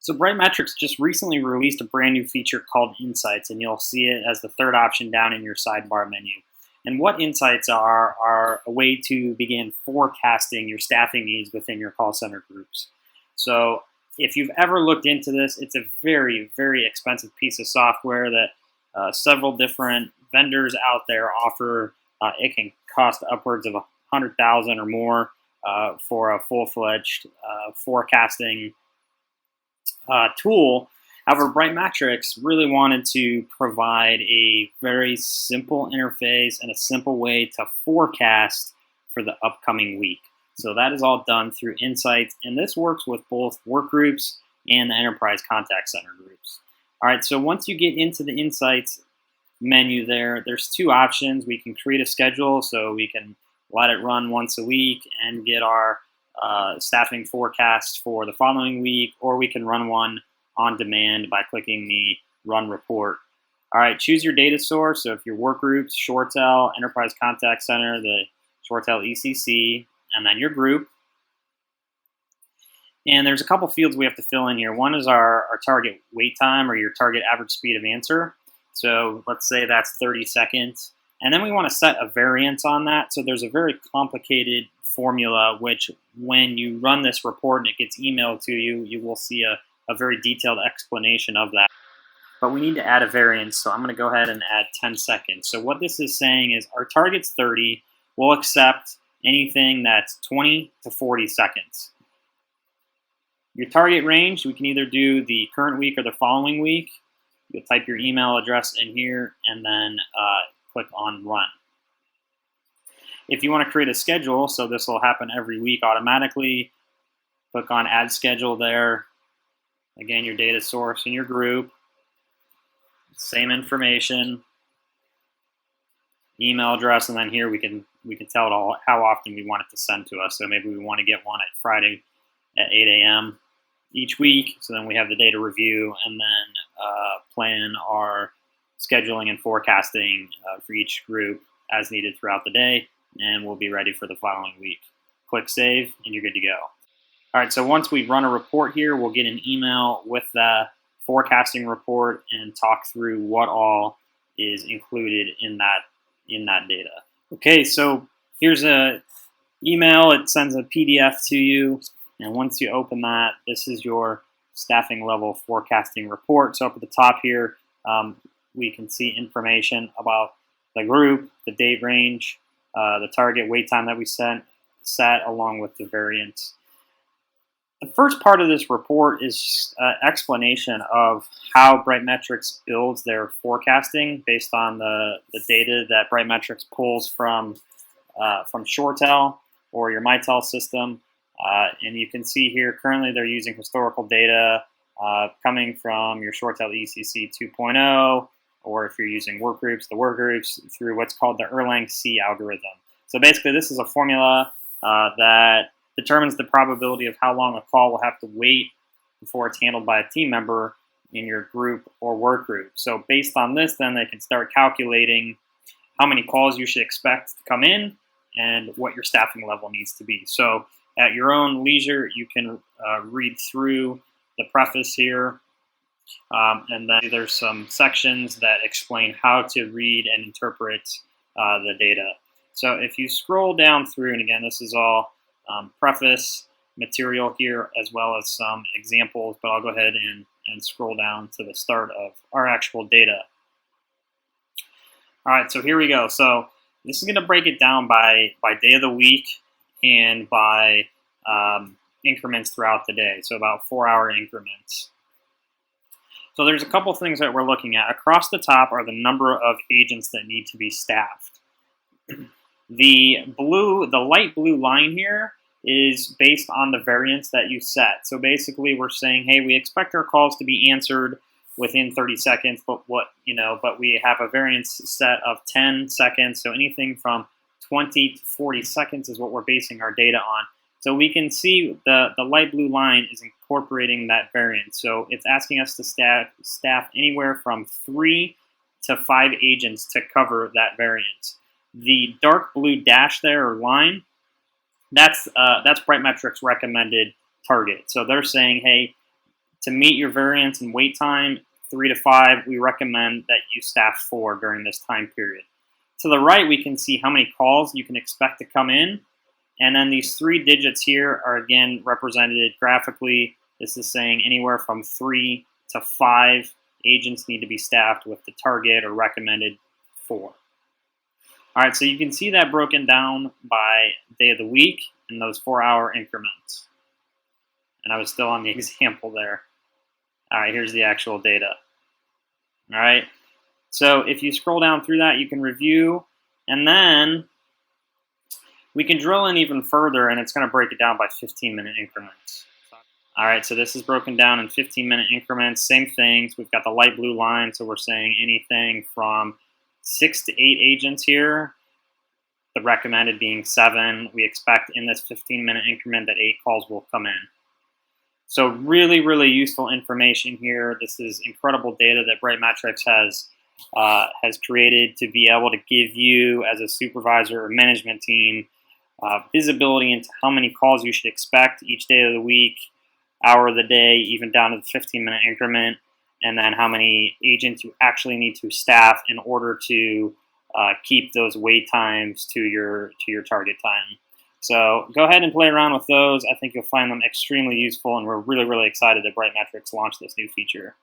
So Brightmetrics just recently released a brand new feature called Insights, and you'll see it as the third option down in your sidebar menu. And what Insights are a way to begin forecasting your staffing needs within your call center groups. So if you've ever looked into this, it's a very, very expensive piece of software that several different vendors out there offer. It can cost upwards of 100,000 or more for a full-fledged forecasting tool. However, Brightmetrics really wanted to provide a very simple interface and a simple way to forecast for the upcoming week. So that is all done through Insights, and this works with both work groups and the enterprise contact center groups. All right, so once you get into the Insights menu there's two options. We can create a schedule, so we can let it run once a week and get our staffing forecast for the following week, or we can run one on demand by clicking the Run Report. All right, choose your data source. So if your work groups, ShoreTel, Enterprise Contact Center, the ShoreTel ECC, and then your group. And there's a couple fields we have to fill in here. One is our target wait time, or your target average speed of answer. So let's say that's 30 seconds. And then we want to set a variance on that. So there's a very complicated formula, which when you run this report and it gets emailed to you, you will see a very detailed explanation of that. But we need to add a variance, so I'm going to go ahead and add 10 seconds. So what this is saying is our target's 30. We'll accept anything that's 20 to 40 seconds. Your target range, we can either do the current week or the following week. You'll type your email address in here and then click on Run. If you want to create a schedule, so this will happen every week automatically, click on Add Schedule there. Again, your data source and your group. Same information, email address, and then here we can tell it all how often we want it to send to us. So maybe we want to get one at Friday at 8 a.m. each week. So then we have the data review and then plan our scheduling and forecasting for each group as needed throughout the day, and we'll be ready for the following week. Click Save, and you're good to go. All right, so once we run a report here, we'll get an email with the forecasting report and talk through what all is included in that data. Okay, so here's a email. It sends a PDF to you, and once you open that, this is your staffing level forecasting report. So up at the top here, we can see information about the group, the date range, the target wait time that we set along with the variance. The first part of this report is an explanation of how Brightmetrics builds their forecasting based on the data that Brightmetrics pulls from ShoreTel or your MyTel system. And you can see here currently they're using historical data coming from your ShoreTel ECC 2.0, or if you're using work groups, the work groups through what's called the Erlang-C algorithm. So basically this is a formula that determines the probability of how long a call will have to wait before it's handled by a team member in your group or work group. So based on this, then they can start calculating how many calls you should expect to come in and what your staffing level needs to be. So at your own leisure, you can read through the preface here, and then there's some sections that explain how to read and interpret the data. So if you scroll down through, and again, this is all preface material here as well as some examples, but I'll go ahead and scroll down to the start of our actual data. All right, so here we go. So this is going to break it down by day of the week and by increments throughout the day, so about 4-hour increments. So there's a couple things that we're looking at. Across the top are the number of agents that need to be staffed. The light blue line here is based on the variance that you set. So basically we're saying, hey, we expect our calls to be answered within 30 seconds, but we have a variance set of 10 seconds. So anything from 20 to 40 seconds is what we're basing our data on. So we can see the light blue line is incorporating that variance. So it's asking us to staff anywhere from 3 to 5 agents to cover that variance. The dark blue dash there, or line, that's Brightmetrics recommended target. So they're saying, hey, To meet your variance and wait time, 3 to 5, we recommend that you staff 4 during this time period. To the right, we can see how many calls you can expect to come in. And then these 3 digits here are again represented graphically. This is saying anywhere from 3 to 5 agents need to be staffed with the target or recommended 4. All right, so you can see that broken down by day of the week in those 4-hour increments. And I was still on the example there. All right, here's the actual data. All right, so if you scroll down through that, you can review, and then we can drill in even further, and it's going to break it down by 15-minute increments. All right, so this is broken down in 15-minute increments. Same things. We've got the light blue line, so we're saying anything from 6 to 8 agents here. The recommended being 7. We expect in this 15-minute increment that 8 calls will come in. So really, really useful information here. This is incredible data that Brightmetrics has created to be able to give you as a supervisor or management team visibility into how many calls you should expect each day of the week, hour of the day, even down to the 15-minute increment, and then how many agents you actually need to staff in order to keep those wait times to your target time. So go ahead and play around with those. I think you'll find them extremely useful, and we're really, really excited that Brightmetrics launched this new feature.